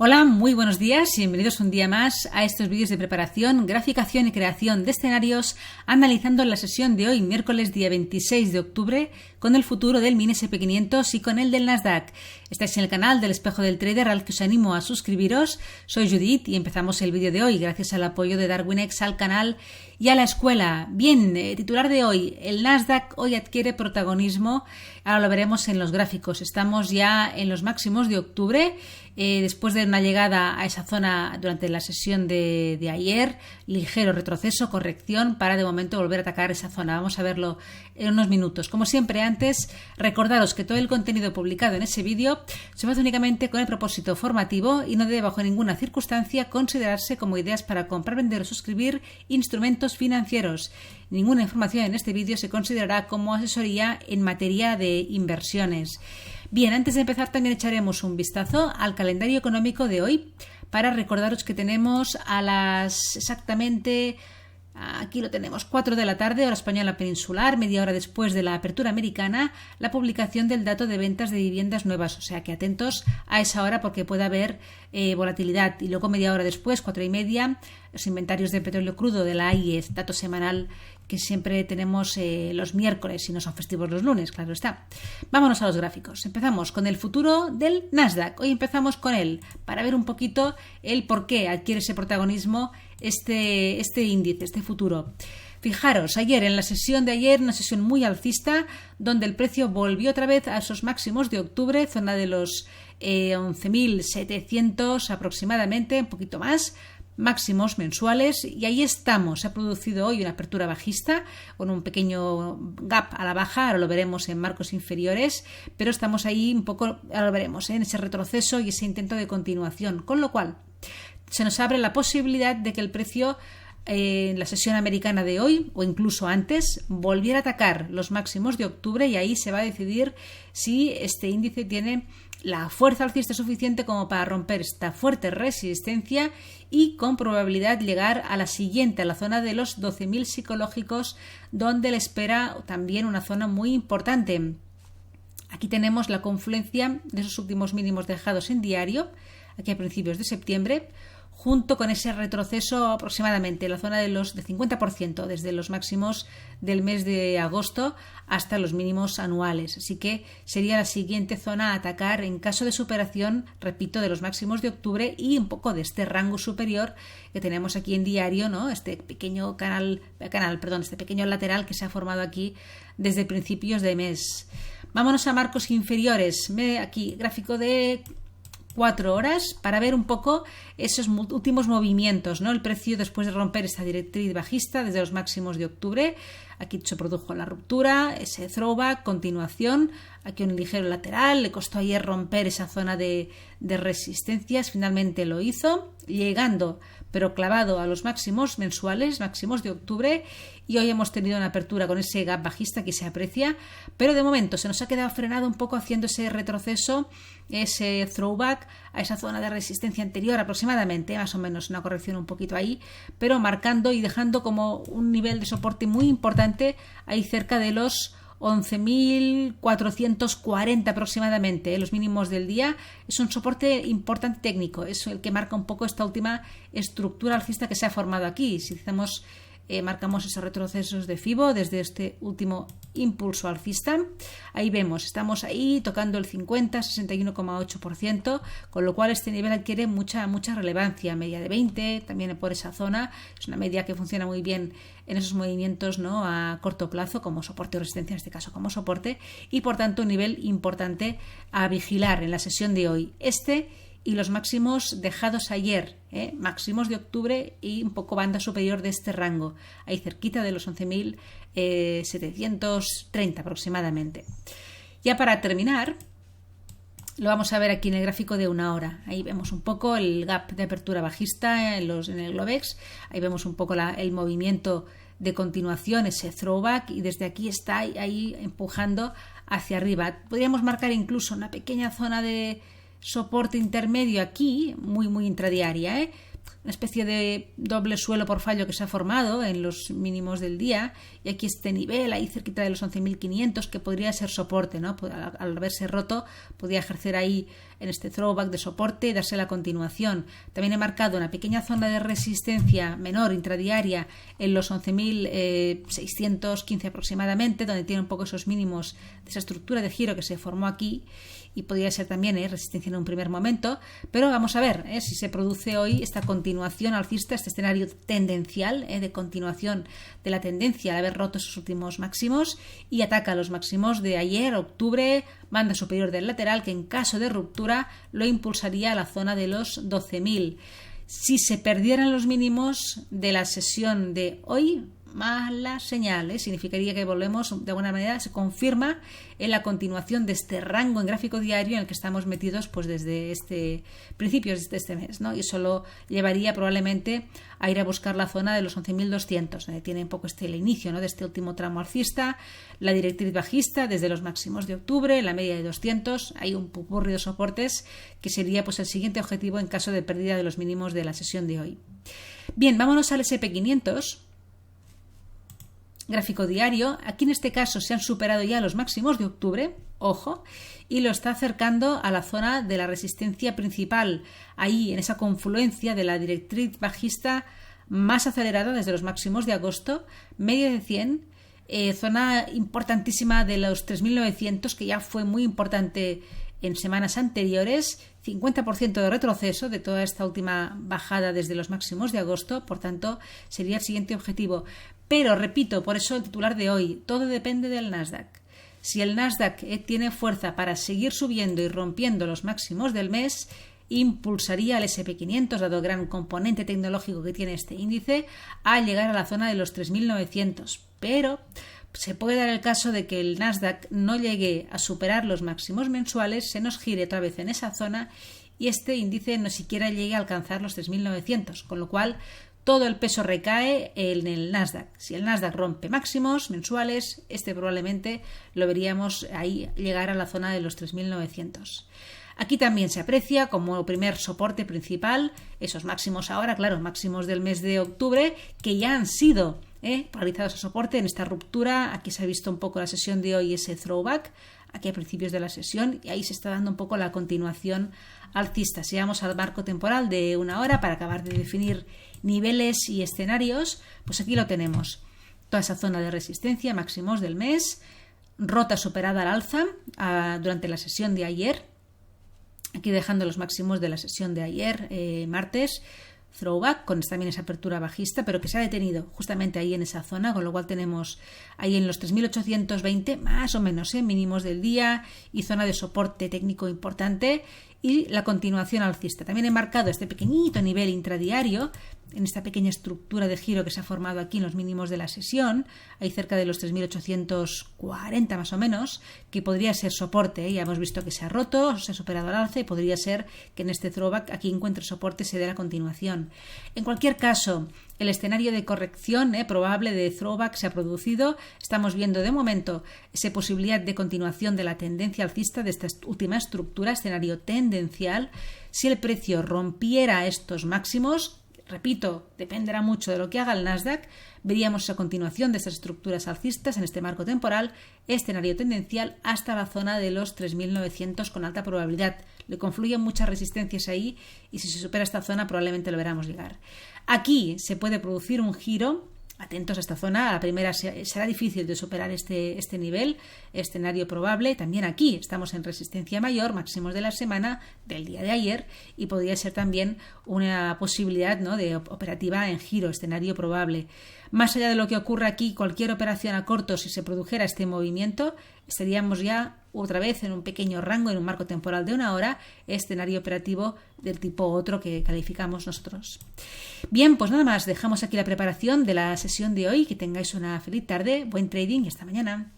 Hola, muy buenos días y bienvenidos un día más a estos vídeos de preparación, graficación y creación de escenarios, analizando la sesión de hoy, miércoles día 26 de octubre, con el futuro del mini SP500 y con el del Nasdaq. Estáis en el canal del Espejo del Trader, al que os animo a suscribiros. Soy Judith y empezamos el vídeo de hoy gracias al apoyo de Darwinex al canal y a la escuela. Bien, titular de hoy, el Nasdaq hoy adquiere protagonismo, ahora lo veremos en los gráficos. Estamos ya en los máximos de octubre, después de una llegada a esa zona durante la sesión de ayer, ligero retroceso, corrección, para de momento volver a atacar esa zona. Vamos a verlo en unos minutos. Como siempre, antes, recordaros que todo el contenido publicado en ese vídeo se hace únicamente con el propósito formativo y no debe bajo ninguna circunstancia considerarse como ideas para comprar, vender o suscribir instrumentos financieros. Ninguna información en este vídeo se considerará como asesoría en materia de inversiones. Bien, antes de empezar también echaremos un vistazo al calendario económico de hoy para recordaros que tenemos a las exactamente, aquí lo tenemos, 4 de la tarde, hora española peninsular, media hora después de la apertura americana, la publicación del dato de ventas de viviendas nuevas, o sea que atentos a esa hora porque puede haber volatilidad. Y luego media hora después, 4:30, los inventarios de petróleo crudo de la AIE, dato semanal que siempre tenemos los miércoles y no son festivos los lunes, claro está. Vámonos a los gráficos. Empezamos con el futuro del Nasdaq. Hoy empezamos con él para ver un poquito el por qué adquiere ese protagonismo este índice, este futuro. Fijaros, ayer en la sesión de ayer, una sesión muy alcista, donde el precio volvió otra vez a esos máximos de octubre, zona de los 11.700 aproximadamente, un poquito más, máximos mensuales, y ahí estamos. Se ha producido hoy una apertura bajista con un pequeño gap a la baja, ahora lo veremos en marcos inferiores, pero estamos ahí un poco, ahora lo veremos, en ese retroceso y ese intento de continuación, con lo cual se nos abre la posibilidad de que el precio en la sesión americana de hoy o incluso antes volviera a atacar los máximos de octubre, y ahí se va a decidir si este índice tiene la fuerza alcista suficiente como para romper esta fuerte resistencia y con probabilidad llegar a la siguiente, a la zona de los 12.000 psicológicos, donde le espera también una zona muy importante. Aquí tenemos la confluencia de esos últimos mínimos dejados en diario, aquí a principios de septiembre, junto con ese retroceso aproximadamente en la zona de 50% desde los máximos del mes de agosto hasta los mínimos anuales. Así que sería la siguiente zona a atacar en caso de superación, repito, de los máximos de octubre y un poco de este rango superior que tenemos aquí en diario, ¿no? Este pequeño este pequeño lateral que se ha formado aquí desde principios de mes. Vámonos a marcos inferiores. Aquí gráfico de 4 horas para ver un poco esos últimos movimientos, ¿no? El precio después de romper esta directriz bajista desde los máximos de octubre, aquí se produjo la ruptura, ese throwback, continuación, aquí un ligero lateral, le costó ayer romper esa zona de resistencias, finalmente lo hizo, llegando pero clavado a los máximos mensuales, máximos de octubre, y hoy hemos tenido una apertura con ese gap bajista que se aprecia, pero de momento se nos ha quedado frenado un poco haciendo ese retroceso, ese throwback a esa zona de resistencia anterior aproximadamente, más o menos una corrección un poquito ahí, pero marcando y dejando como un nivel de soporte muy importante ahí cerca de los 11.440 aproximadamente, los mínimos del día. Es un soporte importante técnico, es el que marca un poco esta última estructura alcista que se ha formado aquí. Si hacemos, marcamos esos retrocesos de FIBO desde este último impulso alcista, ahí vemos, estamos ahí tocando el 61,8%, con lo cual este nivel adquiere mucha relevancia. Media de 20 también por esa zona, es una media que funciona muy bien en esos movimientos, ¿no?, a corto plazo como soporte o resistencia, en este caso como soporte, y por tanto un nivel importante a vigilar en la sesión de hoy. Y los máximos dejados ayer, máximos de octubre y un poco banda superior de este rango, ahí cerquita de los 11.730 aproximadamente. Ya para terminar, lo vamos a ver aquí en el gráfico de una hora. Ahí vemos un poco el gap de apertura bajista en el Globex, ahí vemos un poco el movimiento de continuación, ese throwback, y desde aquí está ahí empujando hacia arriba. Podríamos marcar incluso una pequeña zona de soporte intermedio aquí, muy intradiaria, una especie de doble suelo por fallo que se ha formado en los mínimos del día, y aquí este nivel ahí cerquita de los 11.500 que podría ser soporte, ¿no? Al verse roto podría ejercer ahí en este throwback de soporte y darse la continuación. También he marcado una pequeña zona de resistencia menor intradiaria en los 11.615 aproximadamente, donde tiene un poco esos mínimos de esa estructura de giro que se formó aquí, y podría ser también resistencia en un primer momento, pero vamos a ver si se produce hoy esta continuación alcista, este escenario tendencial de continuación de la tendencia al haber roto esos últimos máximos, y ataca los máximos de ayer, octubre, banda superior del lateral, que en caso de ruptura lo impulsaría a la zona de los 12.000. Si se perdieran los mínimos de la sesión de hoy, mala señal, significaría que volvemos, de alguna manera se confirma en la continuación de este rango en gráfico diario en el que estamos metidos pues desde principios de este mes, ¿no? Y eso lo llevaría probablemente a ir a buscar la zona de los 11.200, donde tiene un poco el inicio, ¿no?, de este último tramo alcista, la directriz bajista desde los máximos de octubre, la media de 200, hay un pupurri de soportes que sería pues el siguiente objetivo en caso de pérdida de los mínimos de la sesión de hoy. Bien, vámonos al SP500. Gráfico diario, aquí en este caso se han superado ya los máximos de octubre, ojo, y lo está acercando a la zona de la resistencia principal, ahí en esa confluencia de la directriz bajista más acelerada desde los máximos de agosto, media de 100, zona importantísima de los 3.900, que ya fue muy importante en semanas anteriores, 50% de retroceso de toda esta última bajada desde los máximos de agosto, por tanto sería el siguiente objetivo. Pero repito, por eso el titular de hoy, todo depende del Nasdaq. Si el Nasdaq tiene fuerza para seguir subiendo y rompiendo los máximos del mes, impulsaría al SP500, dado el gran componente tecnológico que tiene este índice, a llegar a la zona de los 3.900. Pero se puede dar el caso de que el Nasdaq no llegue a superar los máximos mensuales, se nos gire otra vez en esa zona y este índice no siquiera llegue a alcanzar los 3.900, con lo cual todo el peso recae en el Nasdaq. Si el Nasdaq rompe máximos mensuales, probablemente lo veríamos ahí llegar a la zona de los 3.900. Aquí también se aprecia como primer soporte principal esos máximos ahora, claro, máximos del mes de octubre, que ya han sido paralizados a soporte en esta ruptura. Aquí se ha visto un poco la sesión de hoy, ese throwback, aquí a principios de la sesión, y ahí se está dando un poco la continuación alcista. Si vamos al marco temporal de una hora para acabar de definir niveles y escenarios, pues aquí lo tenemos. Toda esa zona de resistencia, máximos del mes, rota superada al alza durante la sesión de ayer, aquí dejando los máximos de la sesión de ayer, martes, throwback, con también esa apertura bajista, pero que se ha detenido justamente ahí en esa zona, con lo cual tenemos ahí en los 3.820 más o menos mínimos del día y zona de soporte técnico importante, y la continuación alcista. También he marcado este pequeñito nivel intradiario en esta pequeña estructura de giro que se ha formado aquí en los mínimos de la sesión, ahí cerca de los 3.840 más o menos, que podría ser soporte. Ya hemos visto que se ha roto, se ha superado al alza, y podría ser que en este throwback aquí encuentre soporte y se dé la continuación. En cualquier caso, el escenario de corrección probable de throwback se ha producido. Estamos viendo de momento esa posibilidad de continuación de la tendencia alcista de esta última estructura, escenario tendencial. Si el precio rompiera estos máximos, repito, dependerá mucho de lo que haga el Nasdaq, veríamos esa continuación de estas estructuras alcistas en este marco temporal, escenario tendencial hasta la zona de los 3.900 con alta probabilidad. Le confluyen muchas resistencias ahí, y si se supera esta zona probablemente lo veremos llegar. Aquí se puede producir un giro. Atentos a esta zona, a la primera será difícil de superar este nivel, escenario probable. También aquí estamos en resistencia mayor, máximos de la semana del día de ayer, y podría ser también una posibilidad, ¿no?, de operativa en giro, escenario probable. Más allá de lo que ocurra aquí, cualquier operación a corto, si se produjera este movimiento, estaríamos ya otra vez en un pequeño rango, en un marco temporal de una hora, escenario operativo del tipo otro que calificamos nosotros. Bien, pues nada más, dejamos aquí la preparación de la sesión de hoy. Que tengáis una feliz tarde, buen trading y hasta mañana.